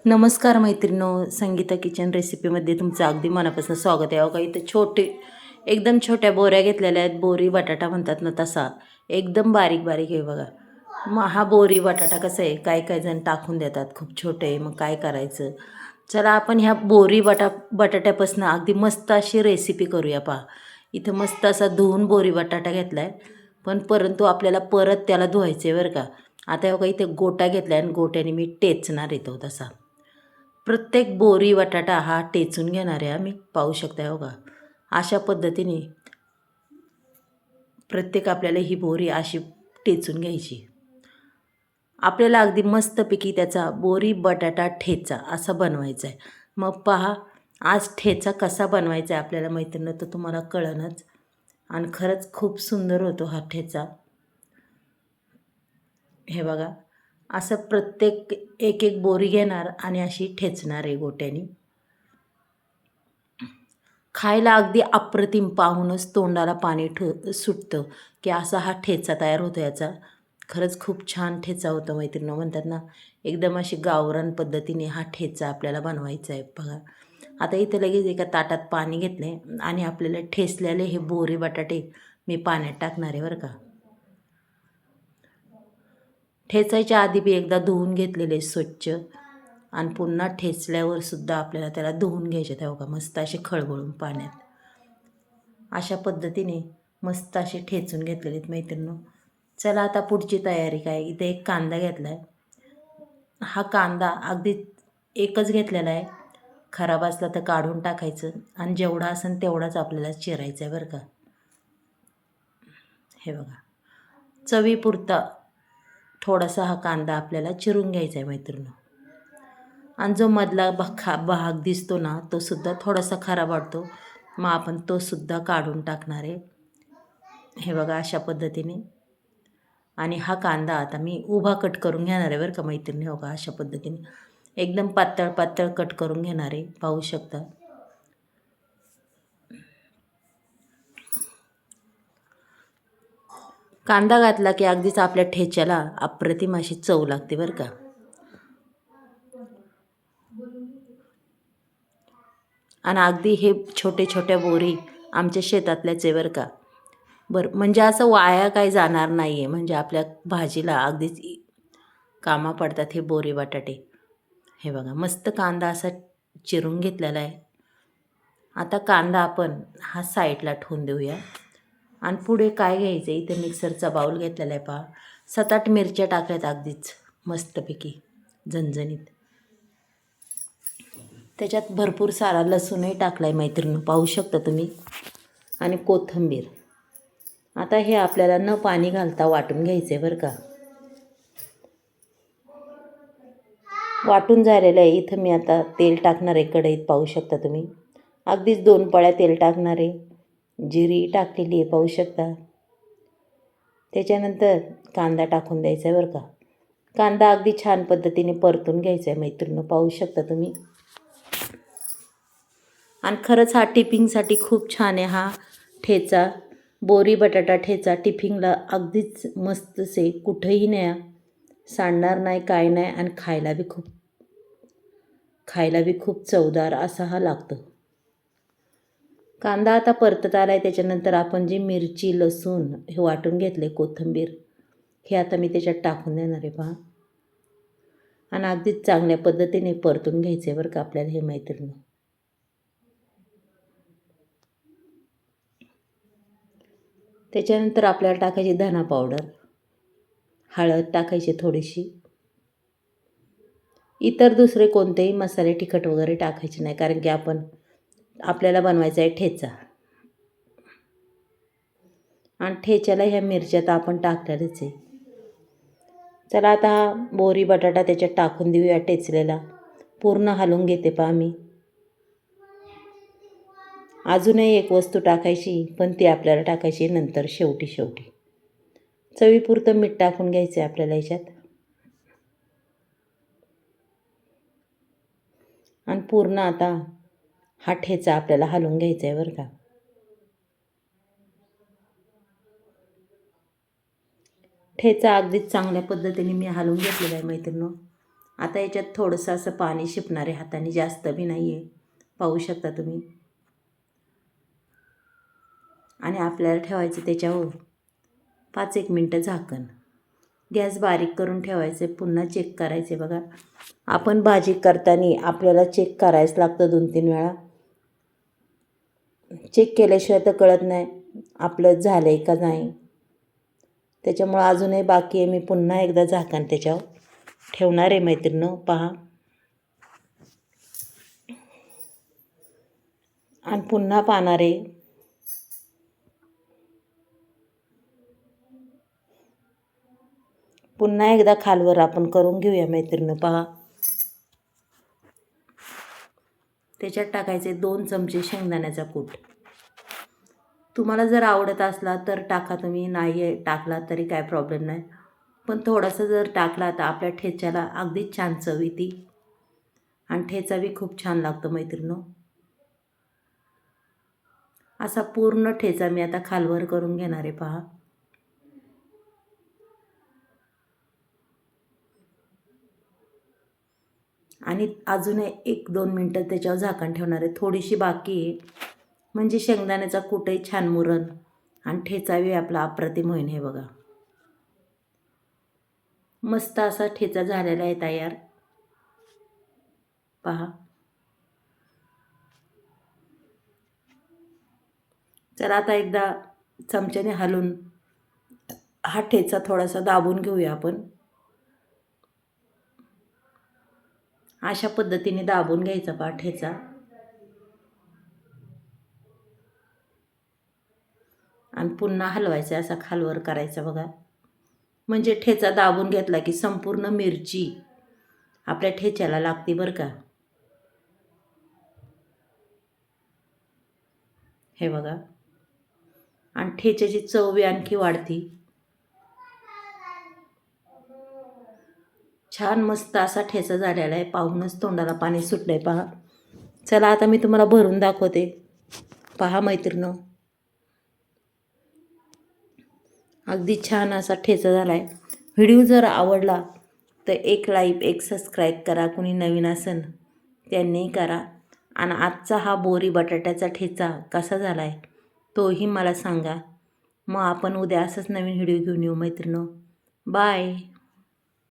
नमस्कार मैत्रिणो, संगीता किचन रेसिपीमध्ये तुमचं अगदी मनापासून स्वागत आहे. बघा इथं एकदम छोट्या बोऱ्या घेतलेल्या आहेत. बोरी बटाटा म्हणतात ना तसा एकदम बारीक बारीक आहे बघा. मग हा बोरी बटाटा कसा आहे, काही काही जण टाकून देतात, खूप छोटे आहे, मग काय करायचं. चला आपण ह्या बोरी बटाट्यापासून अगदी मस्त अशी रेसिपी करूया. पहा इथं मस्त असा धुवून बोरी बटाटा घेतला आहे, पण परंतु आपल्याला परत त्याला धुवायचं आहे बरं का. आता बघा इथे गोटा घेतला आहे आणि गोट्याने मी टेचणार येतो तसा. प्रत्येक बोरी बटाटा हा टेचून घेणार आहे आम्ही, पाहू शकता बघा. अशा पद्धतीने प्रत्येक आपल्याला ही बोरी अशी टेचून घ्यायची. आपल्याला अगदी मस्तपैकी त्याचा बोरी बटाटा ठेचा असा बनवायचा आहे. मग पहा आज ठेचा कसा बनवायचा आहे आपल्याला मैत्रिणी, तर तुम्हाला कळणच. आणि खरंच खूप सुंदर होतो हा ठेचा. हे बघा असं प्रत्येक एक एक बोरी घेणार आणि अशी ठेचणार आहे गोट्यानी. खायला अगदी अप्रतिम, पाहूनच तोंडाला पाणी सुटतं की असा हा ठेचा तयार होतो याचा. खरंच खूप छान ठेचा होतो मैत्रिणी. म्हणतात ना एकदम अशी गावरान पद्धतीने हा ठेचा आपल्याला बनवायचा आहे. बघा आता इथं लगेच एका ताटात पाणी घेतले आणि आपल्याला ठेचलेले हे बोरी बटाटे मी पाण्यात टाकणार आहे बरं का. ठेचायच्या आधी बी एकदा धुवून घेतलेले स्वच्छ, आणि पुन्हा ठेचल्यावर सुद्धा आपल्याला त्याला धुवून घ्यायचे. त्या बघा मस्त असे खळबळून पाण्यात अशा पद्धतीने मस्त असे ठेचून घेतलेले आहेत मैत्रिणी. चला आता पुढची तयारी काय. इथे एक कांदा घेतला आहे. हा कांदा अगदी एकच घेतलेला आहे, खराब असला तर काढून टाकायचं आणि जेवढा असेल तेवढाच आपल्याला चिरायचा आहे बरं का. हे बघा चवीपुरता थोडासा हा कांदा आपल्याला चिरून घ्यायचा आहे मैत्रिणी. आणि जो मधला भाग दिसतो ना तो सुद्धा थोडासा खराब वाटतो, मग आपण तो सुद्धा काढून टाकणार आहे. हे बघा अशा पद्धतीने. आणि हा कांदा आता मी उभा कट करून घेणार आहे बरं का मैत्रिणी. हो का अशा पद्धतीने एकदम पातळ पातळ कट करून घेणार आहे, पाहू शकता. कांदा घातला की अगदीच आपल्या ठेच्याला अप्रतिम अशी चव लागते बरं का. आणि अगदी हे छोटे छोट्या बोरी आमच्या शेतातल्याच आहे बरं का. बरं म्हणजे असं वाया काही जाणार नाही आहे, म्हणजे आपल्या भाजीला अगदीच कामा पडतात हे बोरी बटाटे. हे बघा मस्त कांदा असा चिरून घेतलेला आहे. आता कांदा आपण हा साईडला ठेवून देऊया. आणि पुढे काय घ्यायचं, इथे मिक्सरचा बाऊल घेतलेला आहे. पहा 7-8 मिरच्या टाकल्यात अगदीच मस्तपैकी झणझणीत. त्याच्यात भरपूर सारा लसूणही टाकला आहे मैत्रिणी, पाहू शकता तुम्ही. आणि कोथिंबीर. आता हे आपल्याला न पाणी घालता वाटून घ्यायचं आहे बरं का. वाटून झालेलं आहे. इथं मी आता तेल टाकणार आहे कढईत, पाहू शकता तुम्ही. अगदीच 2 पळ्या तेल टाकणार आहे. जिरी टाकलेली आहे पाहू शकता. त्याच्यानंतर कांदा टाकून द्यायचा आहे बरं का. कांदा अगदी छान पद्धतीने परतून घ्यायचा आहे मैत्रिणी, पाहू शकता तुम्ही. आणि खरंच हा टिफिनसाठी खूप छान आहे हा ठेचा. बोरी बटाटा ठेचा टिफिनला अगदीच मस्त से, कुठंही न्या, सांडणार नाही काय नाही. आणि खायला बी खूप चवदार असा हा लागतो. कांदा आता परतत आला आहे. त्याच्यानंतर आपण जी मिरची लसूण हे वाटून घेतले, कोथिंबीर, हे आता मी त्याच्यात टाकून देणार आहे पहा. आणि अगदीच चांगल्या पद्धतीने परतून घ्यायचे बरं का आपल्याला हे मैत्रिणी. त्याच्यानंतर आपल्याला टाकायची धना पावडर, हळद टाकायची थोडीशी. इतर दुसरे कोणतेही मसाले तिखट वगैरे टाकायचे नाही, कारण की आपल्याला बनवायचा आहे ठेचा. आणि ठेच्याला ह्या मिरच्या तर आपण टाकणारच आहे. चला आता हा बोरी बटाटा त्याच्यात टाकून देऊया टेचलेला. पूर्ण हलवून घेते पहा मी. अजूनही एक वस्तू टाकायची, पण ती आपल्याला टाकायची नंतर शेवटी. चवीपुरतं मीठ टाकून घ्यायचं आहे आपल्याला याच्यात. आणि पूर्ण आता हा ठेचा आपल्याला हलवून घ्यायचा आहे बरं का. ठेचा अगदीच चांगल्या पद्धतीने मी हलवून घेतलेला आहे मैत्रिणी. आता याच्यात थोडंसं असं पाणी शिपणार आहे हाताने, जास्त बी नाही आहे, पाहू शकता तुम्ही. आणि आपल्याला ठेवायचं त्याच्यावर 5-1 मिनटं झाकण. गॅस बारीक करून ठेवायचे, पुन्हा चेक करायचे. बघा, आपण भाजी करताना आपल्याला चेक करायच लागतं 2-3 वेळा. चेक केल्याशिवाय तर कळत नाही आपलं झालं आहे का नाही. त्याच्यामुळं अजूनही बाकी आहे. मी पुन्हा एकदा झाकण त्याच्यावर ठेवणार आहे मैत्रिणींनो, पहा. आणि पुन्हा पाहणार आहे. पुन्हा एकदा खालवर आपण करून घेऊया मैत्रिणींनो, पहा. त्याच्यात टाकायचे 2 चमचे शेंगदाण्याचा कूट. तुम्हाला जर आवडत असला तर टाका, तुम्ही नाही टाकला तरी काय प्रॉब्लेम नाही. पण थोडंसं जर टाकला तर आपल्या ठेच्याला अगदीच छान चव येते आणि ठेचा बी खूप छान लागतो मैत्रिणींनो. असा पूर्ण ठेचा मी आता खालवर करून घेणार आहे, पहा. आणि अजून 1-2 मिनटं त्याच्यावर झाकण ठेवणार आहे. थोडीशी बाकी आहे, म्हणजे शेंगदाण्याचा कूटही छान मुरण आणि ठेचाही आपला अप्रतिम होईन. हे बघा, मस्त असा ठेचा झालेला आहे तयार, पहा. चला आता एकदा चमच्याने हलवून हा ठेचा थोडासा दाबून घेऊया आपण. अशा पद्धतीने दाबून घ्यायचा पहा ठेचा. आणि पुन्हा हलवायचा, असा खालवर करायचा बघा. म्हणजे ठेचा दाबून घेतला की संपूर्ण मिरची आपल्या ठेच्याला लागते बरं का. हे बघा, आणि ठेच्याची चव बी आणखी वाढती. छान मस्त असा ठेचा झालेला आहे, पाहूनच तोंडाला पाणी सुटलं आहे, पहा. चला आता मी तुम्हाला भरून दाखवते, पहा मैत्रिणींनो. अगदी छान असा ठेचा झाला आहे. व्हिडिओ जर आवडला तर एक लाईक, एक सबस्क्राईब करा. कुणी नवीन असेल त्यांनीही करा. आणि आजचा हा बोरी बटाट्याचा ठेचा कसा झाला आहे तोही मला सांगा. मग आपण उद्या असंच नवीन व्हिडिओ घेऊन येऊ मैत्रिणींनो. बाय.